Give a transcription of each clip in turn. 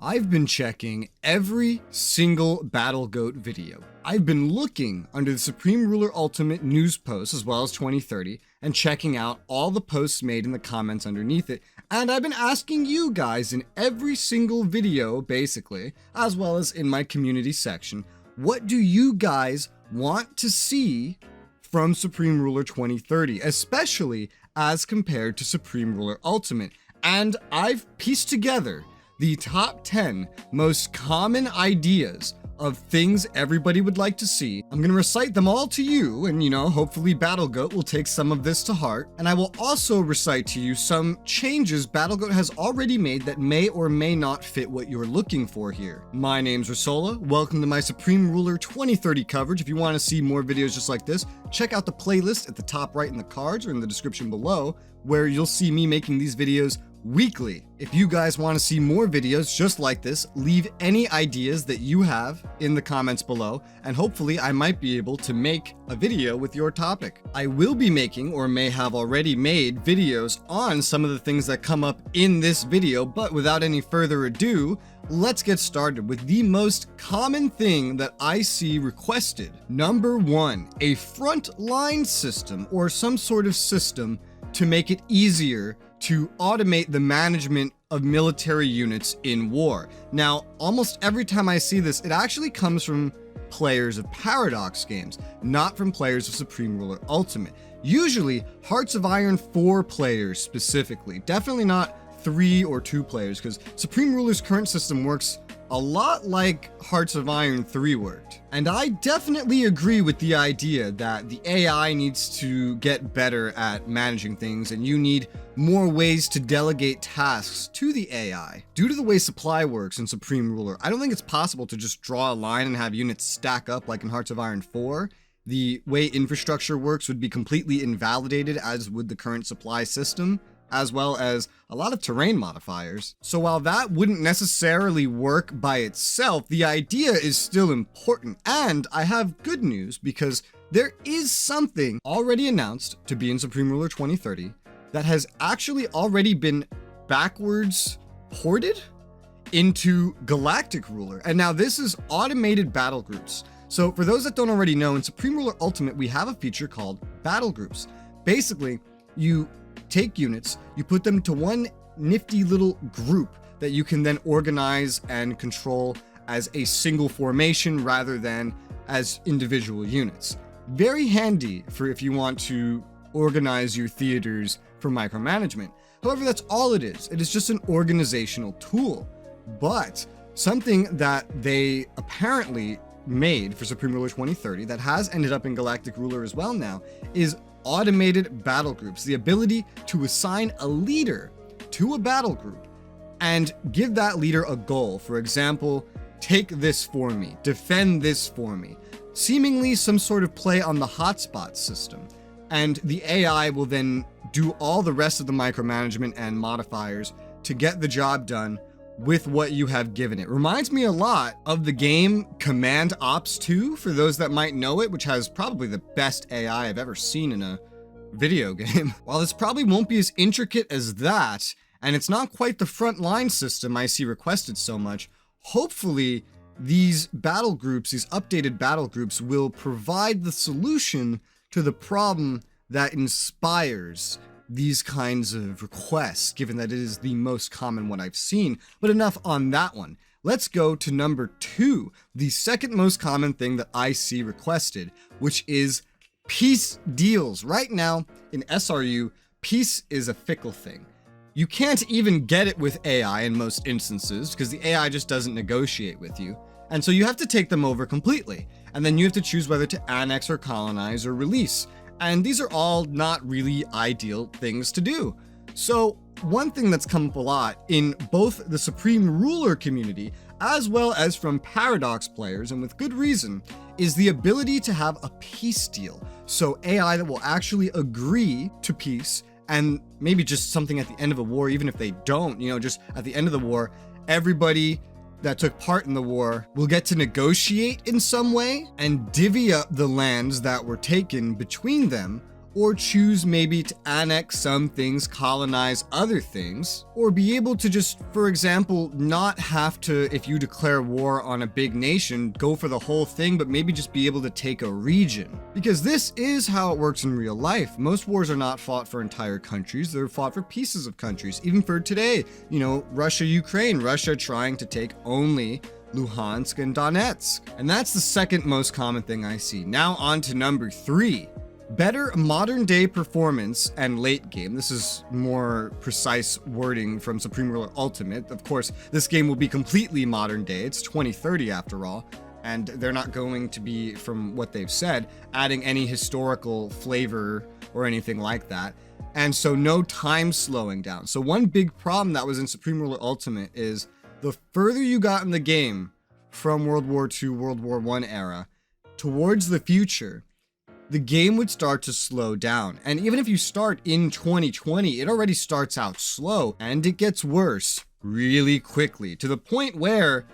I've been checking every single battlegoat video. I've been looking under the Supreme Ruler Ultimate news posts as well as 2030 and checking out all the posts made in the comments underneath it. And I've been asking you guys in every single video, basically, as well as in my community section, what do you guys want to see from Supreme Ruler 2030, especially as compared to Supreme Ruler Ultimate? And I've pieced together the top 10 most common ideas of things everybody would like to see. I'm going to recite them all to you, and hopefully battlegoat will take some of this to heart. And I will also recite to you some changes battlegoat has already made that may or may not fit what you're looking for here. My name's RESOULA. Welcome to my Supreme Ruler 2030 coverage. If you want to see more videos just like this, check out the playlist at the top right in the cards or in the description below, where you'll see me making these videos weekly. If you guys want to see more videos just like this, leave any ideas that you have in the comments below, and hopefully I might be able to make a video with your topic. I will be making, or may have already made, videos on some of the things that come up in this video, but without any further ado, let's get started with the most common thing that I see requested. Number 1, a frontline system or some sort of system to make it easier to automate the management of military units in war. Now, almost every time I see this, it actually comes from players of Paradox games, not from players of Supreme Ruler Ultimate. Usually, Hearts of Iron 4 players specifically, definitely not 3 or 2 players, because Supreme Ruler's current system works a lot like Hearts of Iron 3 worked. And I definitely agree with the idea that the AI needs to get better at managing things, and you need more ways to delegate tasks to the AI. Due to the way supply works in Supreme Ruler, I don't think it's possible to just draw a line and have units stack up like in Hearts of Iron 4. The way infrastructure works would be completely invalidated, as would the current supply system, as well as a lot of terrain modifiers. So while that wouldn't necessarily work by itself, the idea is still important. And I have good news, because there is something already announced to be in Supreme Ruler 2030 that has actually already been backwards ported into Galactic Ruler. And now this is automated battle groups. So for those that don't already know, in Supreme Ruler Ultimate, we have a feature called battle groups. Basically, you take units, you put them to one nifty little group that you can then organize and control as a single formation rather than as individual units. Very handy for if you want to organize your theaters for micromanagement. However, that's all it is. It is just an organizational tool. But something that they apparently made for Supreme Ruler 2030 that has ended up in Galactic Ruler as well now is automated battle groups, the ability to assign a leader to a battle group and give that leader a goal. For example, take this for me, defend this for me, seemingly some sort of play on the hotspot system. And the AI will then do all the rest of the micromanagement and modifiers to get the job done with what you have given it. Reminds me a lot of the game Command Ops 2, for those that might know it, which has probably the best AI I've ever seen in a video game. While this probably won't be as intricate as that, and it's not quite the frontline system I see requested so much, hopefully these battle groups, these updated battle groups, will provide the solution to the problem that inspires these kinds of requests, given that it is the most common one I've seen. But enough on that one. Let's go to number 2, the second most common thing that I see requested, which is peace deals. Right now in SRU, peace is a fickle thing. You can't even get it with AI in most instances, because the AI just doesn't negotiate with you. And so you have to take them over completely. And then you have to choose whether to annex or colonize or release. And these are all not really ideal things to do. So one thing that's come up a lot in both the Supreme Ruler community as well as from Paradox players, and with good reason, is the ability to have a peace deal. So AI that will actually agree to peace, and maybe just something at the end of a war, even if they don't, just at the end of the war, everybody that took part in the war will get to negotiate in some way and divvy up the lands that were taken between them or choose maybe to annex some things, colonize other things, or be able to just, for example, not have to, if you declare war on a big nation, go for the whole thing, but maybe just be able to take a region. Because this is how it works in real life. Most wars are not fought for entire countries, they're fought for pieces of countries. Even for today, Russia, Ukraine, Russia trying to take only Luhansk and Donetsk. And that's the second most common thing I see. Now on to number 3. Better modern day performance and late game. This is more precise wording from Supreme Ruler Ultimate. Of course, this game will be completely modern day. It's 2030 after all, and they're not going to be, from what they've said, adding any historical flavor or anything like that. And so no time slowing down. So one big problem that was in Supreme Ruler Ultimate is the further you got in the game from World War II, World War I era towards the future, the game would start to slow down. And even if you start in 2020, it already starts out slow, and it gets worse really quickly, to the point where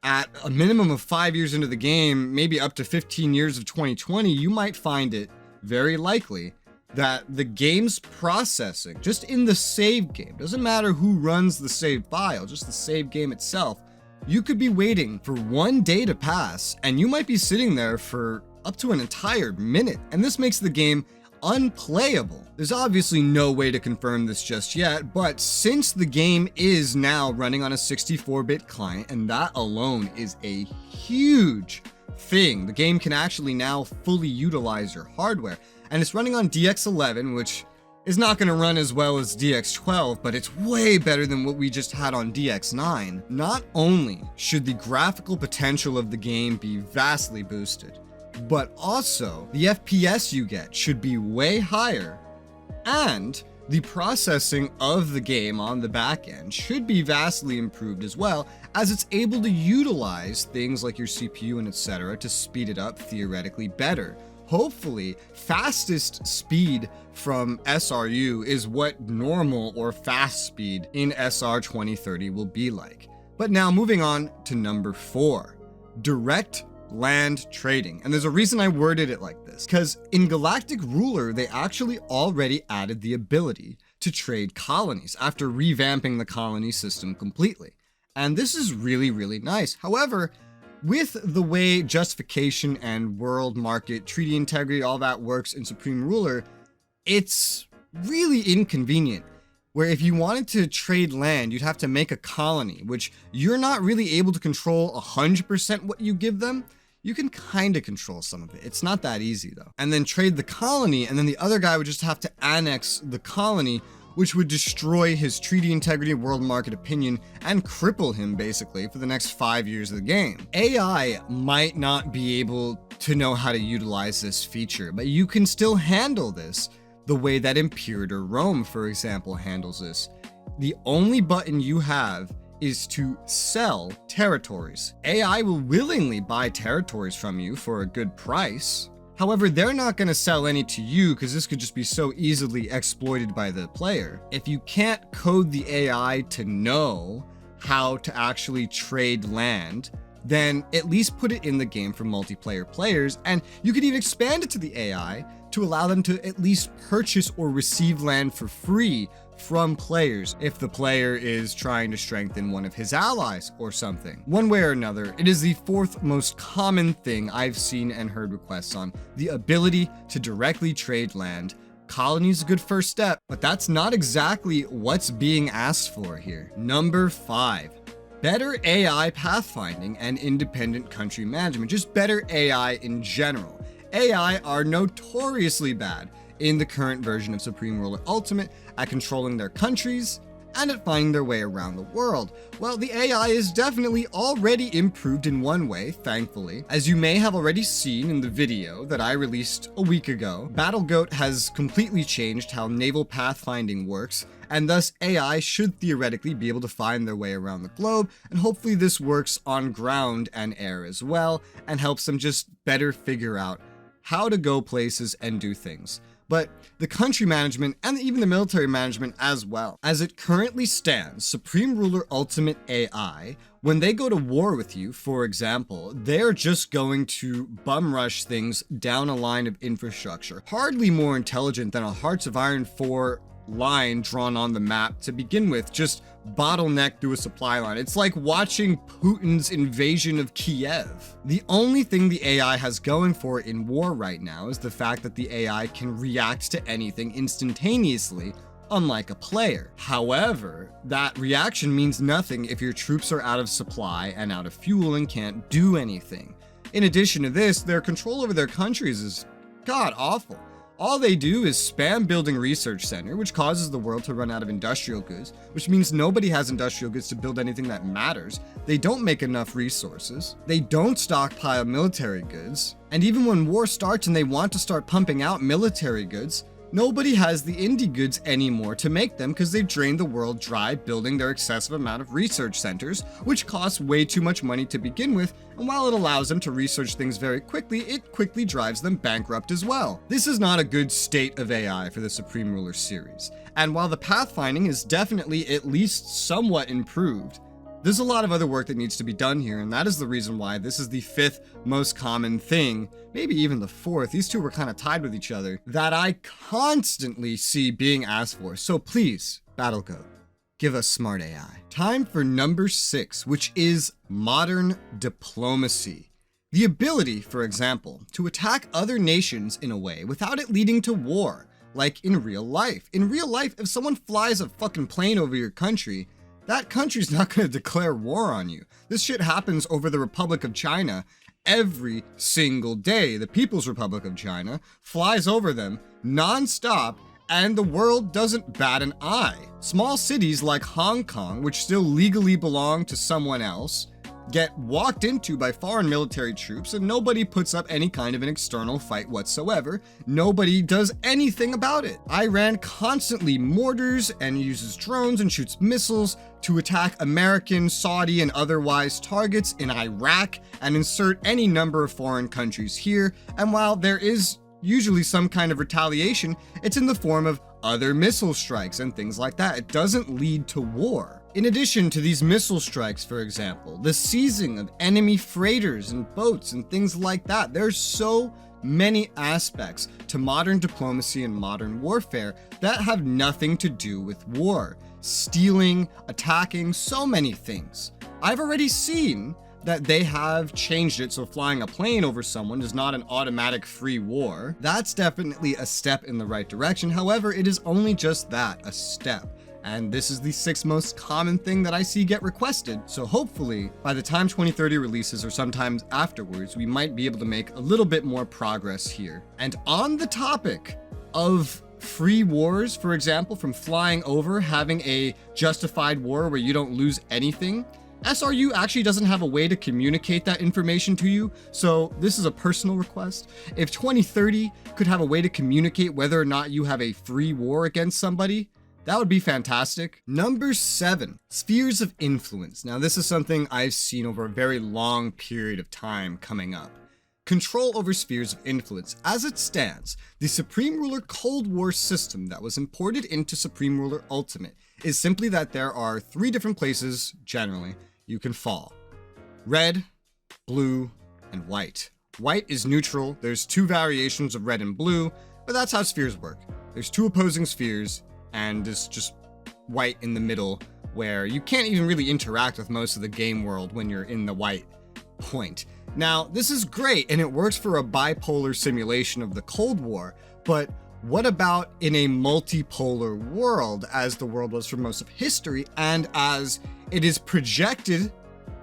at a minimum of 5 years into the game, maybe up to 15 years of 2020, you might find it very likely that the game's processing, just in the save game, doesn't matter who runs the save file, just the save game itself, you could be waiting for 1 day to pass, and you might be sitting there for up to an entire minute, and this makes the game unplayable. There's obviously no way to confirm this just yet, but since the game is now running on a 64-bit client, and that alone is a huge thing, the game can actually now fully utilize your hardware, and it's running on DX11, which is not going to run as well as DX12, but it's way better than what we just had on DX9. Not only should the graphical potential of the game be vastly boosted, but also the FPS you get should be way higher, and the processing of the game on the back end should be vastly improved as well, as it's able to utilize things like your CPU and etc. to speed it up theoretically better. Hopefully, fastest speed from SRU is what normal or fast speed in SR 2030 will be like. But now moving on to number 4, direct land trading. And there's a reason I worded it like this, because in Galactic Ruler, they actually already added the ability to trade colonies after revamping the colony system completely. And this is really, really nice. However, with the way justification and world market, treaty integrity, all that works in Supreme Ruler, it's really inconvenient. Where if you wanted to trade land, you'd have to make a colony, which you're not really able to control 100% what you give them. You can kind of control some of it. It's not that easy though. And then trade the colony, and then the other guy would just have to annex the colony, which would destroy his treaty integrity, world market opinion, and cripple him basically for the next 5 years of the game. AI might not be able to know how to utilize this feature, but you can still handle this the way that Imperator Rome, for example, handles this. The only button you have is to sell territories. AI will willingly buy territories from you for a good price. However, they're not going to sell any to you because this could just be so easily exploited by the player. If you can't code the AI to know how to actually trade land, then at least put it in the game for multiplayer players, and you could even expand it to the AI to allow them to at least purchase or receive land for free from players if the player is trying to strengthen one of his allies or something. One way or another, it is the 4th most common thing I've seen and heard requests on, the ability to directly trade land. Colony is a good first step, but that's not exactly what's being asked for here. Number 5. Better AI pathfinding and independent country management, just better AI in general. AI are notoriously bad in the current version of Supreme Ruler Ultimate at controlling their countries and at finding their way around the world. Well, the AI is definitely already improved in one way, thankfully. As you may have already seen in the video that I released a week ago, battlegoat has completely changed how naval pathfinding works, and thus AI should theoretically be able to find their way around the globe, and hopefully this works on ground and air as well, and helps them just better figure out how to go places and do things. but the country management and even the military management as well. As it currently stands, Supreme Ruler Ultimate AI, when they go to war with you, for example, they're just going to bum rush things down a line of infrastructure. Hardly more intelligent than a Hearts of Iron 4 line drawn on the map to begin with, just bottleneck through a supply line. It's like watching Putin's invasion of Kiev. The only thing the AI has going for it in war right now is the fact that the AI can react to anything instantaneously, unlike a player. However, that reaction means nothing if your troops are out of supply and out of fuel and can't do anything. In addition to this, their control over their countries is god awful. All they do is spam building research center, which causes the world to run out of industrial goods, which means nobody has industrial goods to build anything that matters. They don't make enough resources. They don't stockpile military goods. And even when war starts and they want to start pumping out military goods, nobody has the indie goods anymore to make them because they've drained the world dry building their excessive amount of research centers, which costs way too much money to begin with, and while it allows them to research things very quickly, it quickly drives them bankrupt as well. This is not a good state of AI for the Supreme Ruler series, and while the pathfinding is definitely at least somewhat improved, there's a lot of other work that needs to be done here, and that is the reason why this is the 5th most common thing, maybe even the 4th, these two were kind of tied with each other, that I constantly see being asked for. So please, battlegoat, give us smart AI. Time for number 6, which is modern diplomacy. The ability, for example, to attack other nations in a way without it leading to war, like in real life. In real life, if someone flies a fucking plane over your country, that country's not going to declare war on you. This shit happens over the Republic of China every single day. The People's Republic of China flies over them non-stop, and the world doesn't bat an eye. Small cities like Hong Kong, which still legally belong to someone else, get walked into by foreign military troops, and nobody puts up any kind of an external fight whatsoever. Nobody does anything about it. Iran constantly mortars and uses drones and shoots missiles to attack American, Saudi, and otherwise targets in Iraq and insert any number of foreign countries here. And while there is usually some kind of retaliation, it's in the form of other missile strikes and things like that. It doesn't lead to war. In addition to these missile strikes, for example, the seizing of enemy freighters and boats and things like that, there's so many aspects to modern diplomacy and modern warfare that have nothing to do with war. Stealing, attacking, so many things. I've already seen that they have changed it so flying a plane over someone is not an automatic free war. That's definitely a step in the right direction. However, it is only just that, a step. And this is the 6th most common thing that I see get requested. So hopefully, by the time 2030 releases or sometimes afterwards, we might be able to make a little bit more progress here. And on the topic of free wars, for example, from flying over, having a justified war where you don't lose anything, SRU actually doesn't have a way to communicate that information to you, so this is a personal request. If 2030 could have a way to communicate whether or not you have a free war against somebody, that would be fantastic. Number 7, spheres of influence. Now this is something I've seen over a very long period of time coming up. Control over spheres of influence. As it stands, the Supreme Ruler Cold War system that was imported into Supreme Ruler Ultimate is simply that there are 3 different places, generally, you can fall. Red, blue, and white. White is neutral. There's 2 variations of red and blue, but that's how spheres work. There's 2 opposing spheres, and it's just white in the middle, where you can't even really interact with most of the game world when you're in the white point. Now, this is great, and it works for a bipolar simulation of the Cold War, but what about in a multipolar world, as the world was for most of history, and as it is projected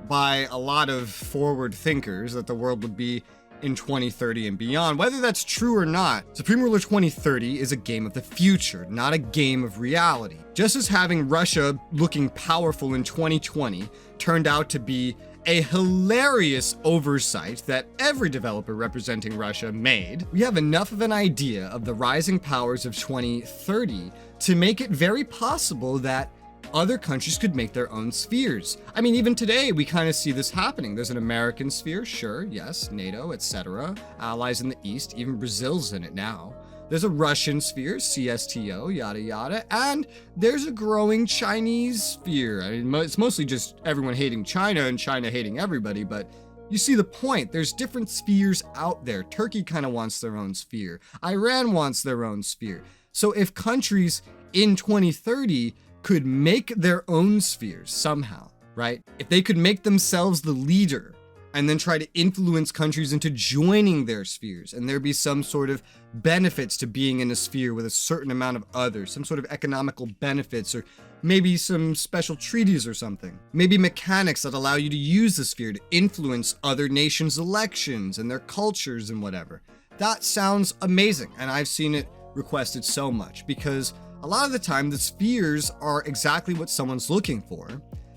by a lot of forward thinkers that the world would be in 2030 and beyond? Whether that's true or not, Supreme Ruler 2030 is a game of the future, not a game of reality. Just as having Russia looking powerful in 2020 turned out to be a hilarious oversight that every developer representing Russia made, we have enough of an idea of the rising powers of 2030 to make it very possible that other countries could make their own spheres. I mean, even today, we kind of see this happening. There's an American sphere, sure, yes, NATO, etc. Allies in the East, even Brazil's in it now. There's a Russian sphere, CSTO, yada yada, and there's a growing Chinese sphere. I mean, it's mostly just everyone hating China and China hating everybody, but you see the point. There's different spheres out there. Turkey kind of wants their own sphere. Iran wants their own sphere. So if countries in 2030 could make their own spheres somehow, right? If they could make themselves the leader and then try to influence countries into joining their spheres, and there be some sort of benefits to being in a sphere with a certain amount of others, some sort of economical benefits, or maybe some special treaties or something. Maybe mechanics that allow you to use the sphere to influence other nations' elections and their cultures and whatever. That sounds amazing, and I've seen it requested so much, because a lot of the time the spheres are exactly what someone's looking for.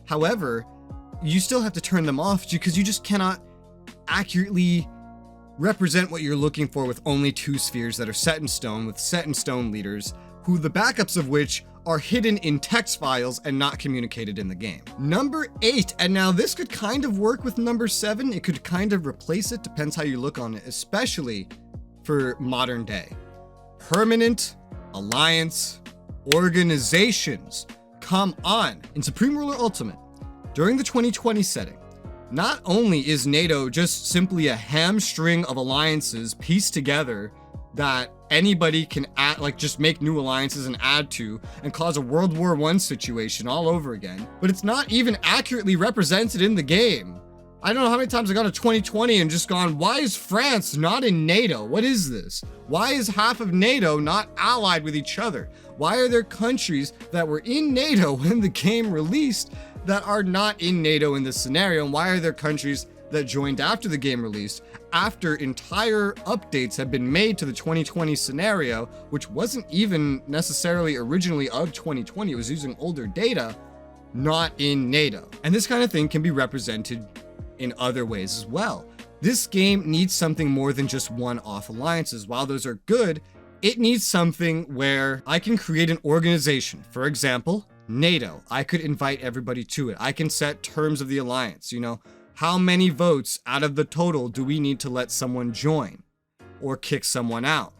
However, you still have to turn them off because you just cannot accurately represent what you're looking for with only 2 spheres that are set in stone, with set in stone leaders, who the backups of which are hidden in text files and not communicated in the game. Number 8, and now this could kind of work with number 7, it could kind of replace it, depends how you look on it, especially for modern day. Permanent alliance organizations. Come on. In Supreme Ruler Ultimate, during the 2020 setting, not only is NATO just simply a hamstring of alliances pieced together that anybody can add, like just make new alliances and add to and cause a World War I situation all over again, but it's not even accurately represented in the game. I don't know how many times I got to 2020 and just gone, why is France not in NATO? What is this? Why is half of NATO not allied with each other? Why are there countries that were in NATO when the game released that are not in NATO in this scenario? And why are there countries that joined after the game released, after entire updates have been made to the 2020 scenario, which wasn't even necessarily originally of 2020, it was using older data, not in NATO? And this kind of thing can be represented in other ways as well. This game needs something more than just one-off alliances. While those are good, it needs something where I can create an organization. For example, NATO. I could invite everybody to it. I can set terms of the alliance. You know, how many votes out of the total do we need to let someone join or kick someone out?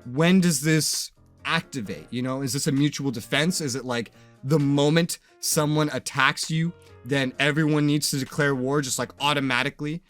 When does this activate? You know, is this a mutual defense? Is it like the moment someone attacks you, then everyone needs to declare war just like automatically?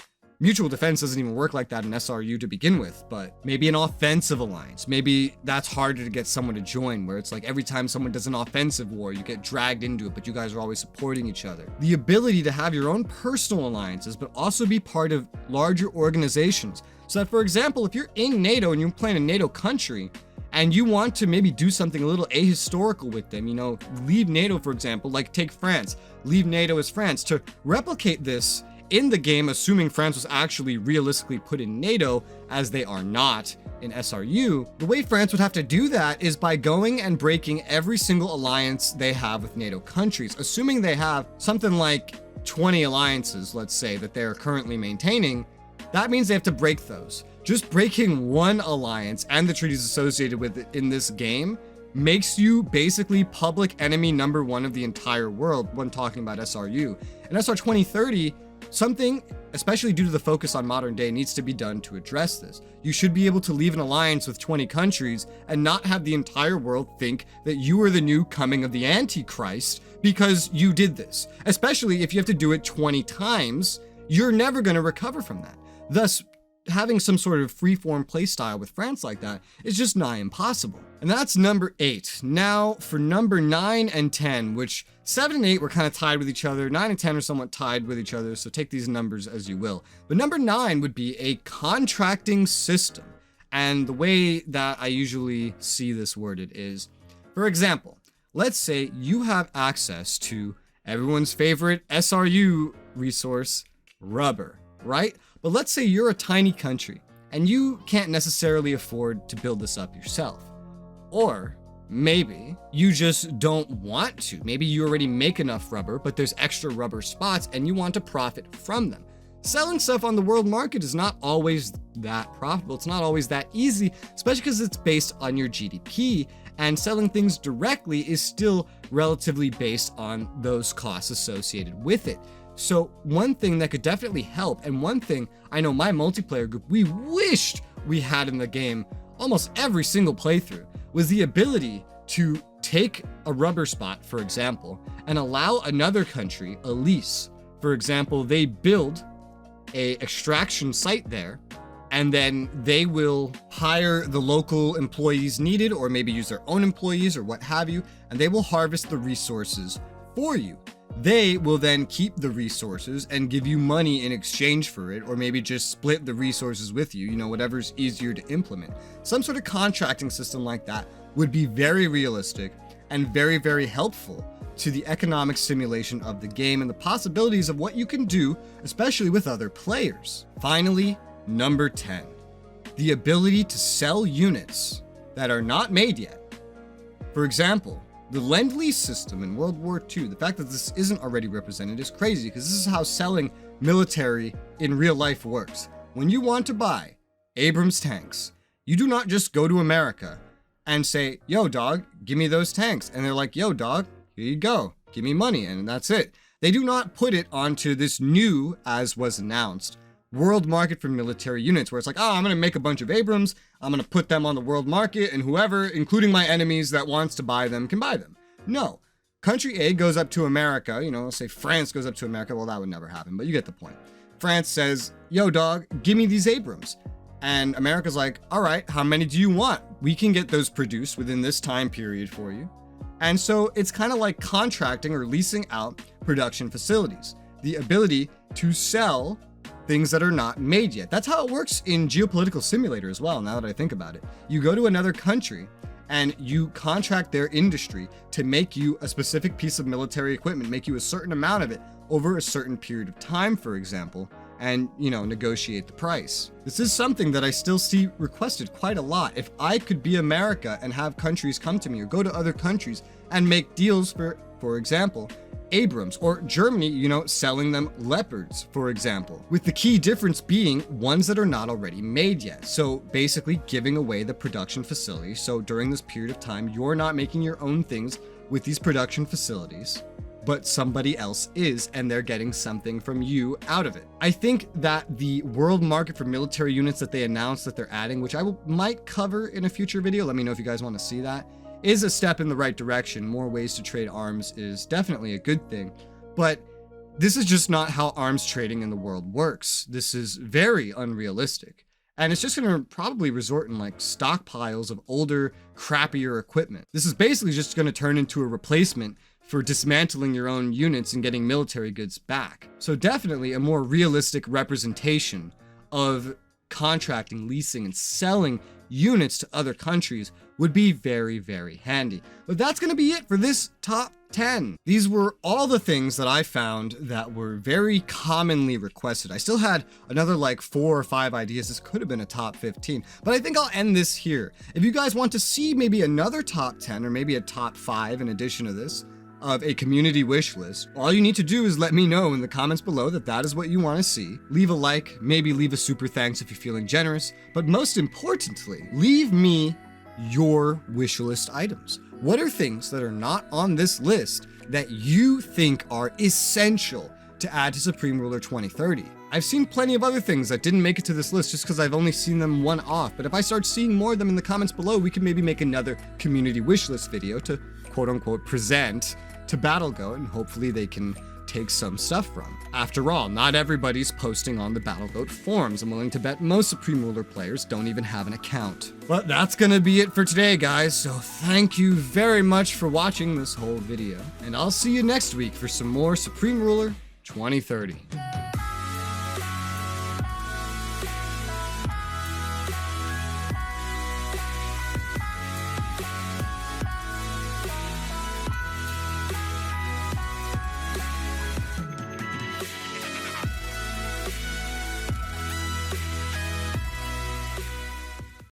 Mutual defense doesn't even work like that in SRU to begin with, but maybe an offensive alliance. Maybe that's harder to get someone to join, where it's like every time someone does an offensive war, you get dragged into it, but you guys are always supporting each other. The ability to have your own personal alliances, but also be part of larger organizations. So that, for example, if you're in NATO and you're playing a NATO country, and you want to maybe do something a little ahistorical with them, you know, leave NATO, for example, like take France, leave NATO as France, to replicate this in the game, assuming France was actually realistically put in NATO, as they are not in SRU, the way France would have to do that is by going and breaking every single alliance they have with NATO countries. Assuming they have something like 20 alliances, let's say, that they're currently maintaining, that means they have to break those. Just breaking one alliance and the treaties associated with it in this game makes you basically public enemy number 1 of the entire world when talking about SRU. In SR 2030, something, especially due to the focus on modern day, needs to be done to address this. You should be able to leave an alliance with 20 countries and not have the entire world think that you are the new coming of the Antichrist because you did this. Especially if you have to do it 20 times, you're never going to recover from that. Thus, having some sort of freeform playstyle with France like that is just nigh impossible. And that's number 8. Now for number 9 and 10, which 7 and 8 were kind of tied with each other. 9 and 10 are somewhat tied with each other, so take these numbers as you will. But number 9 would be a contracting system. And the way that I usually see this worded is, for example, let's say you have access to everyone's favorite SRU resource, rubber, right? But let's say you're a tiny country and you can't necessarily afford to build this up yourself. Or maybe you just don't want to. Maybe you already make enough rubber, but there's extra rubber spots and you want to profit from them. Selling stuff on the world market is not always that profitable. It's not always that easy, especially because it's based on your GDP, and selling things directly is still relatively based on those costs associated with it. So one thing that could definitely help, and one thing I know my multiplayer group, we wished we had in the game almost every single playthrough, was the ability to take a rubber spot, for example, and allow another country a lease. For example, they build a extraction site there, and then they will hire the local employees needed, or maybe use their own employees or what have you, and they will harvest the resources for you. They will then keep the resources and give you money in exchange for it, or maybe just split the resources with you, whatever's easier to implement. Some sort of contracting system like that would be very realistic and very, very helpful to the economic simulation of the game and the possibilities of what you can do, especially with other players. Finally, number 10, the ability to sell units that are not made yet. For example, the Lend-Lease system in World War II, the fact that this isn't already represented is crazy, because this is how selling military in real life works. When you want to buy Abrams tanks, you do not just go to America and say, yo dog, give me those tanks. And they're like, yo dog, here you go, give me money, and that's it. They do not put it onto this new, as was announced, world market for military units, where it's like, oh, I'm gonna make a bunch of Abrams, I'm gonna put them on the world market, and whoever, including my enemies that wants to buy them, can buy them. No. Country A goes up to America, let's say France goes up to America, well, that would never happen, but you get the point. France says, yo dog, give me these Abrams. And America's like, all right, how many do you want? We can get those produced within this time period for you. And so it's kind of like contracting or leasing out production facilities. The ability to sell things that are not made yet. That's how it works in Geopolitical Simulator as well, now that I think about it. You go to another country and you contract their industry to make you a specific piece of military equipment, make you a certain amount of it over a certain period of time, for example, and, negotiate the price. This is something that I still see requested quite a lot. If I could be America and have countries come to me, or go to other countries and make deals for example, Abrams, or Germany, selling them Leopards, for example, with the key difference being ones that are not already made yet. So basically giving away the production facility. So during this period of time, you're not making your own things with these production facilities, but somebody else is, and they're getting something from you out of it. I think that the world market for military units that they announced that they're adding, which I might cover in a future video, let me know if you guys want to see that, is a step in the right direction. More ways to trade arms is definitely a good thing, but this is just not how arms trading in the world works. This is very unrealistic, and it's just going to probably resort in like stockpiles of older, crappier equipment. This is basically just going to turn into a replacement for dismantling your own units and getting military goods back. So definitely a more realistic representation of contracting, leasing, and selling units to other countries would be very, very handy. But that's going to be it for this top 10. These were all the things that I found that were very commonly requested. I still had another like 4 or 5 ideas. This could have been a top 15, but I think I'll end this here. If you guys want to see maybe another top 10 or maybe a top 5 in addition to this, of a community wish list, all you need to do is let me know in the comments below that is what you want to see. Leave a like, maybe leave a super thanks if you're feeling generous, but most importantly, leave me your wish list items. What are things that are not on this list that you think are essential to add to Supreme Ruler 2030? I've seen plenty of other things that didn't make it to this list just because I've only seen them one off, but if I start seeing more of them in the comments below, we can maybe make another community wish list video to quote-unquote present to battlegoat, and hopefully they can take some stuff from. After all, not everybody's posting on the battlegoat forums. I'm willing to bet most Supreme Ruler players don't even have an account. But that's gonna be it for today, guys, so thank you very much for watching this whole video, and I'll see you next week for some more Supreme Ruler 2030.